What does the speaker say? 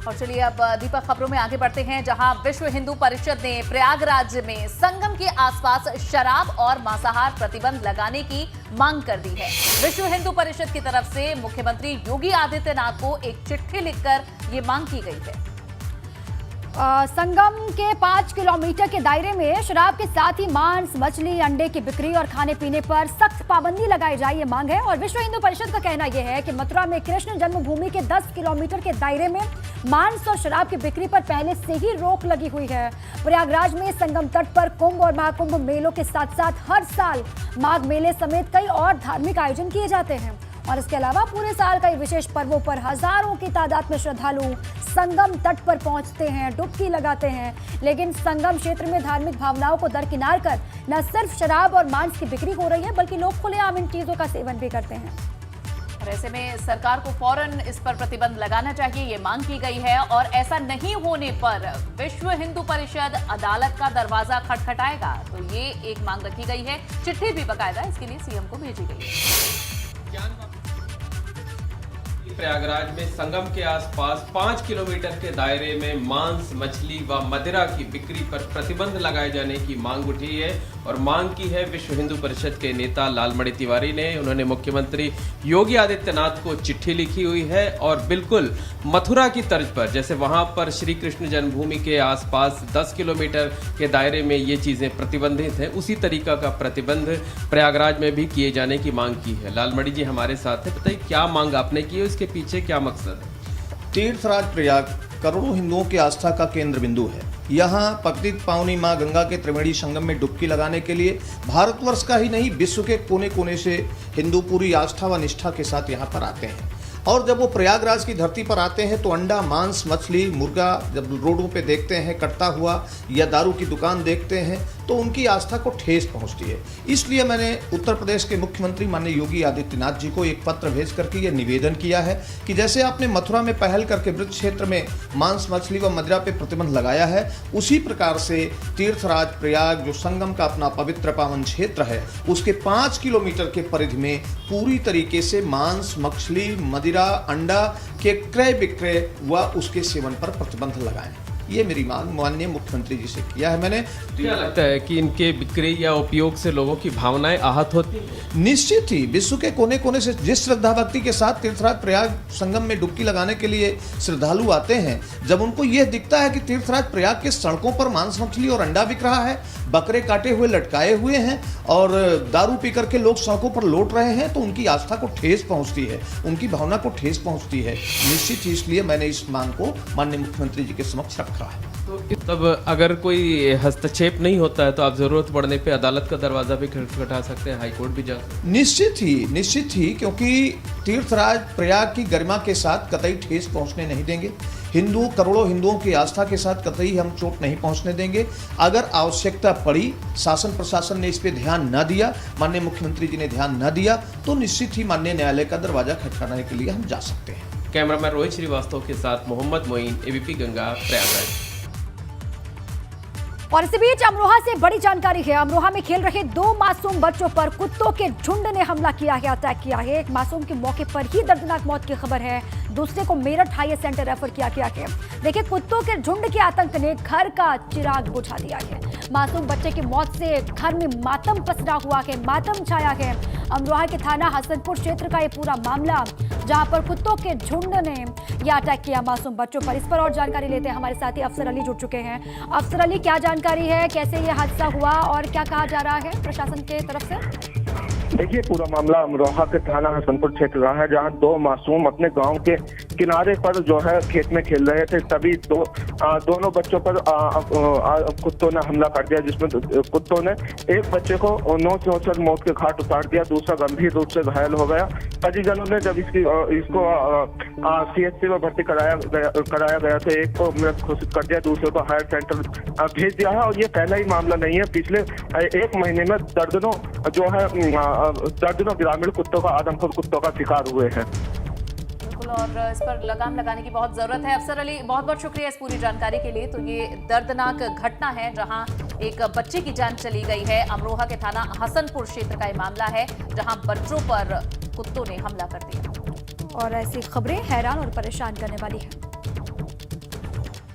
और चलिए अब दीपक खबरों में आगे बढ़ते हैं, जहां विश्व हिंदू परिषद ने प्रयागराज में संगम के आसपास शराब और मांसाहार प्रतिबंध लगाने की मांग कर दी है। विश्व हिंदू परिषद की तरफ से मुख्यमंत्री योगी आदित्यनाथ को एक चिट्ठी लिखकर ये मांग की गई है। संगम के 5 किलोमीटर के दायरे में शराब के साथ ही मांस, मछली, अंडे की बिक्री और खाने पीने पर सख्त पाबंदी लगाई जाए, ये मांग है। और विश्व हिंदू परिषद का कहना यह है कि मथुरा में कृष्ण जन्मभूमि के 10 किलोमीटर के दायरे में मांस और शराब की बिक्री पर पहले से ही रोक लगी हुई है। प्रयागराज में संगम तट पर कुंभ और महाकुंभ मेलों के साथ साथ हर साल माघ मेले समेत कई और धार्मिक आयोजन किए जाते हैं। और इसके अलावा पूरे साल कई विशेष पर्वों पर हजारों की तादाद में श्रद्धालु संगम तट पर पहुंचते हैं, डुबकी लगाते हैं। लेकिन संगम क्षेत्र में धार्मिक भावनाओं को दरकिनार कर न सिर्फ शराब और मांस की बिक्री हो रही है, बल्कि लोग खुलेआम इन चीजों का सेवन भी करते हैं। और ऐसे में सरकार को फौरन इस पर प्रतिबंध लगाना चाहिए, ये मांग की गई है। और ऐसा नहीं होने पर विश्व हिंदू परिषद अदालत का दरवाजा खटखटाएगा, तो ये एक मांग रखी गई है। चिट्ठी भी बकायदा इसके लिए सीएम को भेजी गई है। प्रयागराज में संगम के आसपास 5 किलोमीटर के दायरे में मांस, मछली व मदिरा की बिक्री पर प्रतिबंध लगाए जाने की मांग उठी है। और मांग की है विश्व हिंदू परिषद के नेता लालमणि तिवारी ने। उन्होंने मुख्यमंत्री योगी आदित्यनाथ को चिट्ठी लिखी हुई है और बिल्कुल मथुरा की तर्ज पर, जैसे वहां पर श्री कृष्ण जन्मभूमि के आसपास 10 किलोमीटर के दायरे में ये चीजें प्रतिबंधित हैं, उसी तरीका का प्रतिबंध प्रयागराज में भी किए जाने की मांग की है। लालमणि जी हमारे साथ है, बताइए क्या मांग आपने की है, इसके पीछे क्या मकसद है? तीर्थराज प्रयाग करोड़ों हिंदुओं की आस्था का केंद्र बिंदु है। यहाँ पतित पावनी मां गंगा के त्रिवेणी संगम में डुबकी लगाने के लिए भारतवर्ष का ही नहीं, विश्व के कोने कोने से हिंदू पूरी आस्था व निष्ठा के साथ यहाँ पर आते हैं। और जब वो प्रयागराज की धरती पर आते हैं तो अंडा, मांस, मछली, मुर्गा जब रोडों पे देखते हैं कटता हुआ या दारू की दुकान देखते हैं तो उनकी आस्था को ठेस पहुंचती है। इसलिए मैंने उत्तर प्रदेश के मुख्यमंत्री माननीय योगी आदित्यनाथ जी को एक पत्र भेज करके ये निवेदन किया है कि जैसे आपने मथुरा में पहल करके ब्रज क्षेत्र में मांस, मछली व मदिरा पे प्रतिबंध लगाया है, उसी प्रकार से तीर्थराज प्रयाग जो संगम का अपना पवित्र पावन क्षेत्र है, उसके 5 किलोमीटर के परिधि में पूरी तरीके से मांस, मछली, मदिरा, अंडा के क्रय विक्रय व उसके सेवन पर प्रतिबंध लगाएं। ये मेरी मांग माननीय मुख्यमंत्री जी से किया है मैंने। क्या लगता है कि इनके बिक्री या उपयोग से लोगों की भावनाएं आहत होती हैं? निश्चित ही विश्व के कोने कोने से जिस श्रद्धा भक्ति के साथ तीर्थराज प्रयाग संगम में डुबकी लगाने के लिए श्रद्धालु आते हैं, जब उनको यह दिखता है कि तीर्थराज प्रयाग के सड़कों पर मांस, मछली और अंडा बिक रहा है, बकरे काटे हुए लटकाए हुए हैं और दारू पी करके लोग सड़कों पर लौट रहे हैं, तो उनकी आस्था को ठेस पहुंचती है, उनकी भावना को ठेस पहुंचती है। निश्चित ही इसलिए मैंने इस मांग को माननीय मुख्यमंत्री जी के समक्ष रखा है। तो तब अगर कोई हस्तक्षेप नहीं होता है तो आप जरूरत पड़ने पे अदालत का दरवाजा भी खटखटा सकते हैं, हाईकोर्ट भी जा सकते हैं। निश्चित ही क्योंकि तीर्थराज प्रयाग की गरिमा के साथ कतई ठेस पहुंचने नहीं देंगे। हिंदू, करोड़ों हिंदुओं की आस्था के साथ कतई हम चोट नहीं पहुंचने देंगे। अगर आवश्यकता पड़ी, शासन प्रशासन ने इस पे ध्यान न दिया, माननीय मुख्यमंत्री जी ने ध्यान न दिया, तो निश्चित ही माननीय न्यायालय का दरवाजा खटखटाने के लिए हम जा सकते हैं। कैमरामैन रोहित श्रीवास्तव के साथ मोहम्मद मोइन, एबीपी गंगा, प्रयागराज। और इसी बीच अमरोहा से बड़ी जानकारी है। अमरोहा में खेल रहे 2 मासूम बच्चों पर कुत्तों के झुंड ने हमला किया है, अटैक किया है। एक मासूम की मौके पर ही दर्दनाक मौत की खबर है, दूसरे को मेरठ हाई सेंटर रेफर किया गया है। देखिए, कुत्तों के झुंड के आतंक ने घर का चिराग बुझा दिया है। मासूम बच्चे की मौत से घर में मातम पसरा हुआ है, मातम छाया है। अमरोहा के थाना हसनपुर क्षेत्र का ये पूरा मामला, जहां पर कुत्तों के झुंड ने यह अटैक किया मासूम बच्चों पर। इस पर और जानकारी लेते हैं, हमारे साथी अफसर अली जुड़ चुके हैं। अफसर अली, क्या जानकारी है, कैसे ये हादसा हुआ और क्या कहा जा रहा है प्रशासन के तरफ से? देखिए, पूरा मामला अमरोहा के थाना हसनपुर क्षेत्र का है, जहां 2 मासूम अपने गांव के किनारे पर जो है खेत में खेल रहे थे, तभी दोनों बच्चों पर कुत्तों ने हमला कर दिया, जिसमें कुत्तों ने एक बच्चे को नोच नोचकर मौत के घाट उतार दिया, दूसरा गंभीर रूप से घायल हो गया। परिजनों ने जब इसको सीएचसी में भर्ती कराया गया तो एक को मृत घोषित कर दिया, दूसरे को हायर सेंटर भेज दिया है। और ये पहला ही मामला नहीं है, पिछले 1 महीने में दर्जनों ग्रामीण कुत्तों का, आदमखोर कुत्तों का शिकार हुए हैं। बिल्कुल, और इस पर लगाम लगाने की बहुत जरूरत है। अफसर अली, बहुत बहुत शुक्रिया इस पूरी जानकारी के लिए। तो ये दर्दनाक घटना है जहां एक बच्चे की जान चली गई है। अमरोहा के थाना हसनपुर क्षेत्र का ये मामला है, जहां बच्चों पर कुत्तों ने हमला कर दिया। और ऐसी खबरें हैरान और परेशान करने वाली है।